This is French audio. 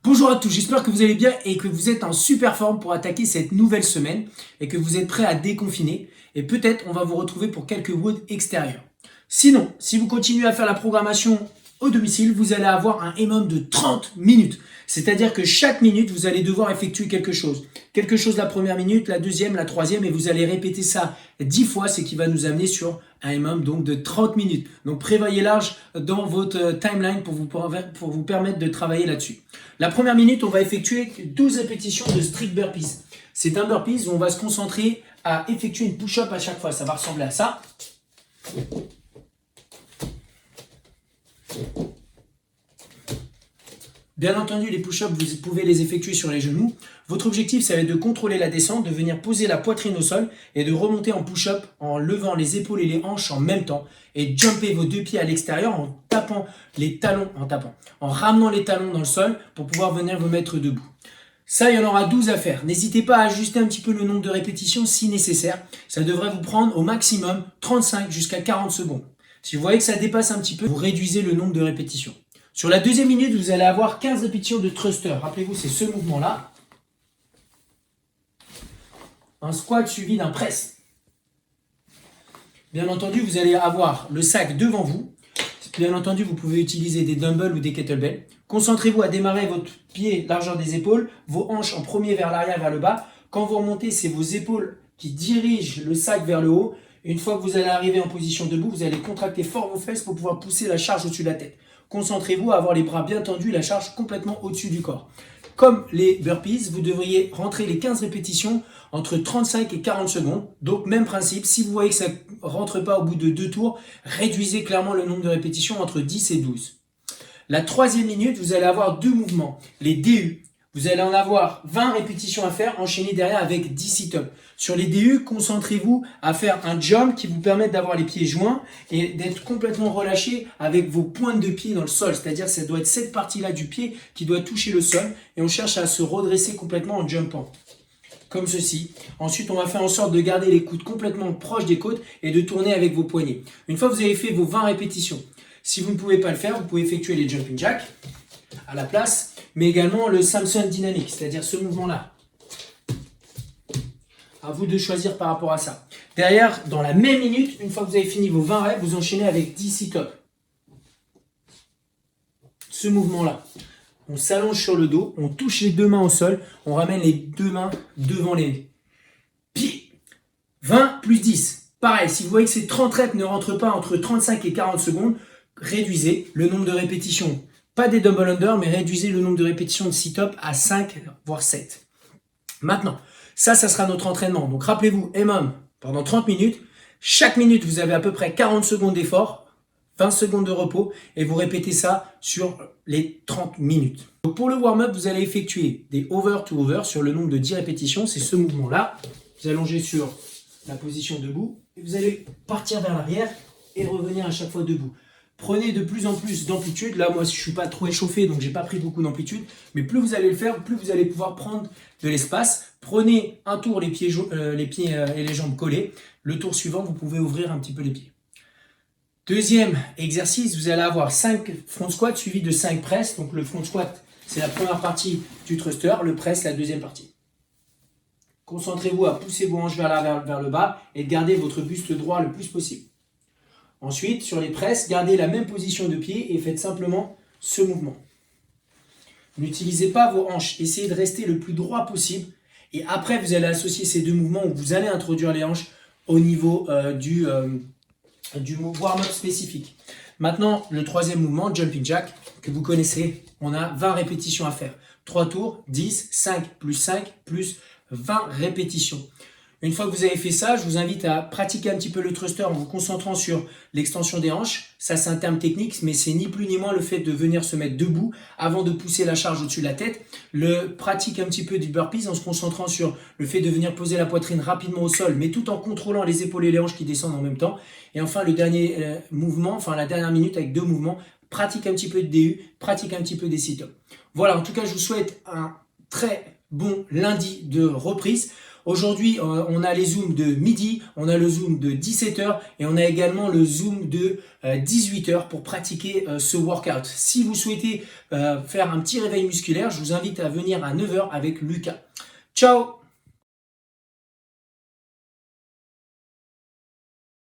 Bonjour à tous, j'espère que vous allez bien et que vous êtes en super forme pour attaquer cette nouvelle semaine et que vous êtes prêts à déconfiner et peut-être on va vous retrouver pour quelques WOD extérieurs. Sinon, si vous continuez à faire la programmation au domicile, vous allez avoir un minimum de 30 minutes. C'est-à-dire que chaque minute, vous allez devoir effectuer quelque chose. Quelque chose la première minute, la deuxième, la troisième, et vous allez répéter ça 10 fois, ce qui va nous amener sur un minimum donc de 30 minutes. Donc prévoyez large dans votre timeline pour vous permettre de travailler là-dessus. La première minute, on va effectuer 12 répétitions de strict burpees. C'est un burpees où on va se concentrer à effectuer une push-up à chaque fois. Ça va ressembler à ça. Bien entendu, les push-ups, vous pouvez les effectuer sur les genoux. Votre objectif, ça va être de contrôler la descente, de venir poser la poitrine au sol et de remonter en push-up en levant les épaules et les hanches en même temps et jumper vos deux pieds à l'extérieur en tapant les talons, en ramenant les talons dans le sol pour pouvoir venir vous mettre debout. Ça, il y en aura 12 à faire. N'hésitez pas à ajuster un petit peu le nombre de répétitions si nécessaire. Ça devrait vous prendre au maximum 35 jusqu'à 40 secondes. Si vous voyez que ça dépasse un petit peu, vous réduisez le nombre de répétitions. Sur la deuxième minute, vous allez avoir 15 répétitions de thruster. Rappelez-vous, c'est ce mouvement-là. Un squat suivi d'un press. Bien entendu, vous allez avoir le sac devant vous. Bien entendu, vous pouvez utiliser des dumbbells ou des kettlebells. Concentrez-vous à démarrer votre pied largeur des épaules, vos hanches en premier vers l'arrière, vers le bas. Quand vous remontez, c'est vos épaules qui dirigent le sac vers le haut. Une fois que vous allez arriver en position debout, vous allez contracter fort vos fesses pour pouvoir pousser la charge au-dessus de la tête. Concentrez-vous à avoir les bras bien tendus, la charge complètement au-dessus du corps. Comme les burpees, vous devriez rentrer les 15 répétitions entre 35 et 40 secondes. Donc, même principe, si vous voyez que ça ne rentre pas au bout de 2 tours, réduisez clairement le nombre de répétitions entre 10 et 12. La troisième minute, vous allez avoir deux mouvements, les DU. Vous allez en avoir 20 répétitions à faire, enchaînées derrière avec 10 sit-ups. Sur les DU, concentrez-vous à faire un jump qui vous permette d'avoir les pieds joints et d'être complètement relâché avec vos pointes de pied dans le sol. C'est-à-dire que ça doit être cette partie-là du pied qui doit toucher le sol et on cherche à se redresser complètement en jumpant. Comme ceci. Ensuite, on va faire en sorte de garder les coudes complètement proches des côtes et de tourner avec vos poignets. Une fois que vous avez fait vos 20 répétitions, si vous ne pouvez pas le faire, vous pouvez effectuer les jumping jacks à la place, mais également le Samson Dynamic, c'est-à-dire ce mouvement-là. À vous de choisir par rapport à ça. Derrière, dans la même minute, une fois que vous avez fini vos 20 reps, vous enchaînez avec 10 sit-ups. Ce mouvement-là. On s'allonge sur le dos, on touche les deux mains au sol, on ramène les deux mains devant les pieds. 20 plus 10. Pareil, si vous voyez que ces 30 reps ne rentrent pas entre 35 et 40 secondes, réduisez le nombre de répétitions. Pas des double under, mais réduisez le nombre de répétitions de sit-up à 5, voire 7. Maintenant, ça sera notre entraînement. Donc rappelez-vous, minimum pendant 30 minutes. Chaque minute, vous avez à peu près 40 secondes d'effort, 20 secondes de repos, et vous répétez ça sur les 30 minutes. Donc pour le warm-up, vous allez effectuer des over to over sur le nombre de 10 répétitions. C'est ce mouvement-là. Vous allongez sur la position debout, et vous allez partir vers l'arrière et revenir à chaque fois debout. Prenez de plus en plus d'amplitude. Là, moi, je ne suis pas trop échauffé, donc je n'ai pas pris beaucoup d'amplitude. Mais plus vous allez le faire, plus vous allez pouvoir prendre de l'espace. Prenez un tour les pieds et les jambes collées. Le tour suivant, vous pouvez ouvrir un petit peu les pieds. Deuxième exercice, vous allez avoir 5 front squats suivis de 5 press. Donc le front squat, c'est la première partie du thruster. Le press, la deuxième partie. Concentrez-vous à pousser vos hanches vers le bas et de garder votre buste droit le plus possible. Ensuite, sur les presses, gardez la même position de pied et faites simplement ce mouvement. N'utilisez pas vos hanches, essayez de rester le plus droit possible. Et après, vous allez associer ces deux mouvements où vous allez introduire les hanches au niveau du warm-up spécifique. Maintenant, le troisième mouvement, jumping jack, que vous connaissez, on a 20 répétitions à faire. 3 tours, 10, 5 plus 20 répétitions. Une fois que vous avez fait ça, je vous invite à pratiquer un petit peu le thruster en vous concentrant sur l'extension des hanches. Ça, c'est un terme technique, mais c'est ni plus ni moins le fait de venir se mettre debout avant de pousser la charge au-dessus de la tête. Pratique un petit peu du burpees en se concentrant sur le fait de venir poser la poitrine rapidement au sol, mais tout en contrôlant les épaules et les hanches qui descendent en même temps. Et enfin, le dernier mouvement, la dernière minute avec 2 mouvements, pratique un petit peu de DU, pratique un petit peu des sit-ups. Voilà, en tout cas, je vous souhaite un très bon lundi de reprise. Aujourd'hui, on a les zooms de midi, on a le zoom de 17h et on a également le zoom de 18h pour pratiquer ce workout. Si vous souhaitez faire un petit réveil musculaire, je vous invite à venir à 9h avec Lucas. Ciao!